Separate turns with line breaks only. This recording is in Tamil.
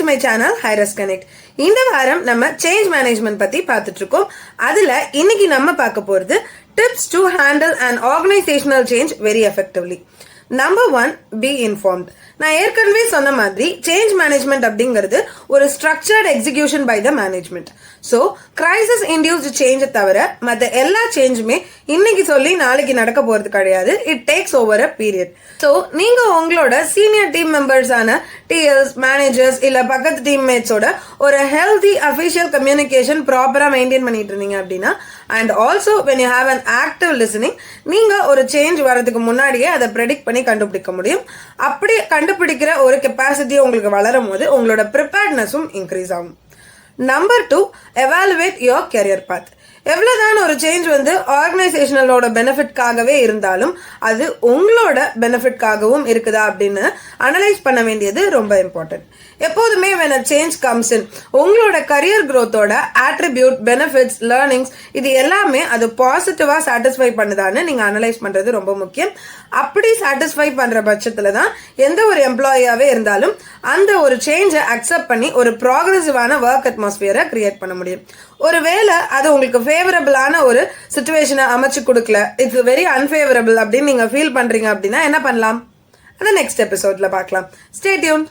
to my channel Hi-Res Connect. இந்த வாரம் நம்ம சேஞ்ச் மேனேஜ்மெண்ட் பத்தி பார்த்துட்டு இருக்கோம். அதுல இன்னைக்கு நம்ம பார்க்க போறது tips to handle an organizational change very effectively. Number 1, be informed. நான் ஏற்கனவே சொன்ன மாதிரி சேஞ்ச் மேனேஜ்மெண்ட் அப்படிங்கிறது ஒரு structured execution by the management. So crisis induced சேஞ்சை தவிர மற்ற எல்லா சேஞ்சுமே இன்னைக்கு சொல்லி நாளைக்கு நடக்க போறது கிடையாது. It takes over a period. So நீங்க உங்களோட சீனியர் டீம் மெம்பர்ஸான டிஎல்ஸ், மேனேஜர்ஸ் இல்ல பக்கத்து டீம்மேட்ஸோட ஒரு ஹெல்தி அஃபிஷியல் கம்யூனிகேஷன் ப்ராப்பரா மெயின்டைன் பண்ணிட்டு இருந்தீங்க அப்படின்னா, and also when you have an active listening, நீங்க ஒரு சேஞ்ச் வரதுக்கு முன்னாடியே அதை ப்ரெடிக்ட் பண்ணி கண்டுபிடிக்க முடியும். அப்படி கண்டுபிடிக்கிற ஒரு கெப்பாசிட்டி உங்களுக்கு வளரும் போது உங்களோட ப்ரிப்பேர்ட்னஸும் இன்க்ரீஸ் ஆகும். நம்பர் 2, எவாலுவேட் யுவர் கெரியர் பாத். எவ்வளவுதான் ஒரு சேஞ்ச் ஆர்கனைசேஷனலோட பெனிஃபிட்காகவே இருந்தாலும் அது உங்களோட பெனிஃபிட்காகவும் இருக்குதா அப்படின்னு அனலைஸ் பண்ண வேண்டியது ரொம்ப இம்பார்ட்டன்ட். எப்போதுமே when a change comes in, உங்களோட கரியர் growthோட attribute, benefits, learnings இது எல்லாமே அது பாசிட்டிவா சாட்டிஸ்ஃபை பண்ணுதான்னு நீங்க அனலைஸ் பண்றது ரொம்ப முக்கியம். அப்படி சாட்டிஸ்ஃபை பண்ற பட்சத்துல தான் எந்த ஒரு எம்ப்ளாயியாவே இருந்தாலும் அந்த ஒரு சேஞ்சை அக்செப்ட் பண்ணி ஒரு ப்ராக்ரெசிவான ஒர்க் அட்மாஸ்பியரை கிரியேட் பண்ண முடியும். ஒருவேளை அது உங்களுக்கு ஃபேவரபிளான ஒரு சிச்சுவேஷனை அமைச்சு கொடுக்கல, இட்ஸ் வெரி அன்ஃபேவரபிள் அப்படின்னு நீங்க ஃபீல் பண்றீங்க அப்படின்னா என்ன பண்ணலாம்? அதை நெக்ஸ்ட் எபிசோட்ல பார்க்கலாம். Stay tuned.